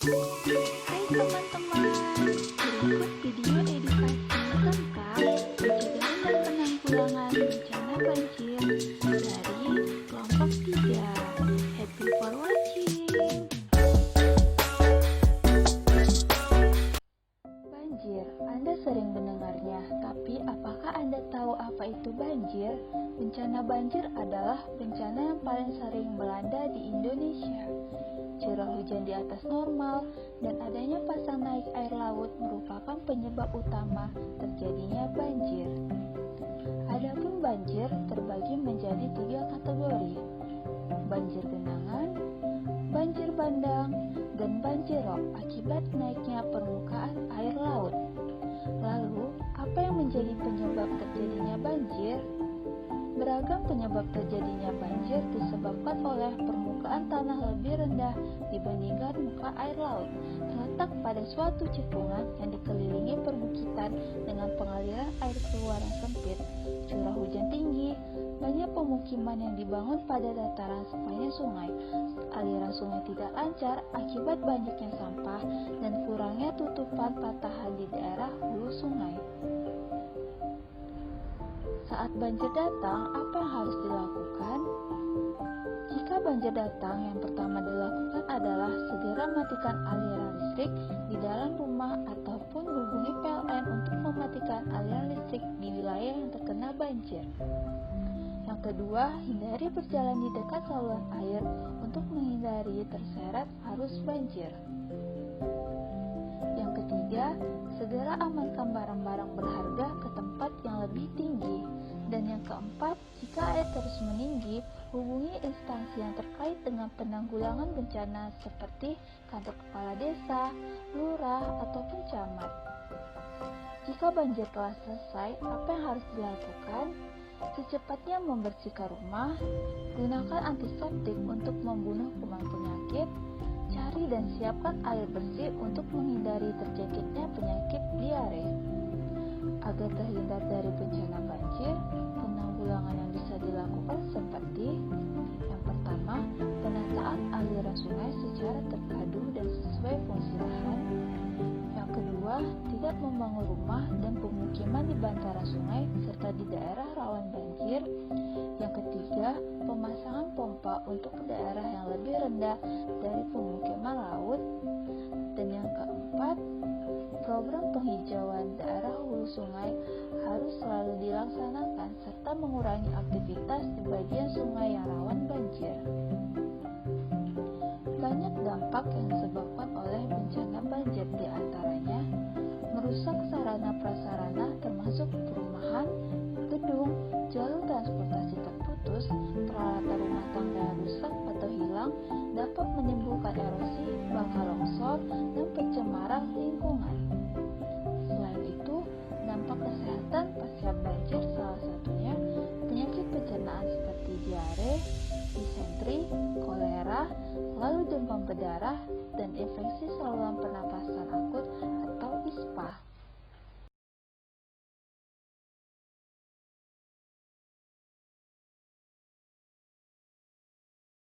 Hai teman-teman, berikut video edukasi tentang pencegahan dan penanggulangan bencana banjir dari kelompok 3. Happy for watching. Banjir, Anda sering mendengarnya, tapi apakah Anda tahu apa itu banjir? Bencana banjir adalah bencana yang paling sering melanda di Indonesia. Curah hujan di atas normal dan adanya pasang naik air laut merupakan penyebab utama terjadinya banjir. Adapun banjir terbagi menjadi 3 kategori: banjir genangan, banjir bandang, dan banjir rob akibat naiknya permukaan air laut. Lalu, apa yang menjadi penyebab terjadinya banjir? Beragam penyebab terjadinya banjir disebabkan oleh permukaan tanah lebih rendah dibandingkan muka air laut, terletak pada suatu cekungan yang dikelilingi perbukitan dengan pengaliran air keluar yang sempit, curah hujan tinggi, banyak pemukiman yang dibangun pada dataran sepanjang sungai, aliran sungai tidak lancar akibat banyaknya sampah, dan kurangnya tutupan patahan di daerah hulu sungai. Saat banjir datang, apa yang harus dilakukan? Jika banjir datang, yang pertama dilakukan adalah segera matikan aliran listrik di dalam rumah ataupun hubungi PLN untuk mematikan aliran listrik di wilayah yang terkena banjir. Yang kedua, hindari berjalan di dekat saluran air untuk menghindari terseret arus banjir. Yang ketiga, segera amankan barang-barang berharga ke tempat yang lebih tinggi. Dan yang keempat, jika air terus meninggi, hubungi instansi yang terkait dengan penanggulangan bencana seperti kantor kepala desa, lurah, ataupun camat. Jika banjir telah selesai, apa yang harus dilakukan? Secepatnya membersihkan rumah, gunakan antiseptik untuk membunuh kuman penyakit, cari dan siapkan air bersih untuk menghindari terjangkitnya penyakit diare. Agar terhindar dari bencana banjir, penanggulangan yang bisa dilakukan seperti: yang pertama, penataan aliran sungai secara terpadu dan sesuai fungsi lahan. Yang kedua, tidak membangun rumah dan pemukiman di bantaran sungai serta di daerah rawan banjir. Yang ketiga, pemasangan pompa untuk daerah yang lebih rendah dari pemukiman laut. Dan yang keempat, program penghijauan daerah hulu sungai harus selalu dilaksanakan serta mengurangi aktivitas di bagian sungai yang rawan banjir. Banyak dampak yang disebabkan oleh bencana banjir, di antaranya merusak sarana prasarana termasuk perumahan, gedung, jalur transportasi terputus, peralatan rumah tangga yang rusak atau hilang, dapat menimbulkan erosi, bakal longsor, dan pencemaran lingkungan.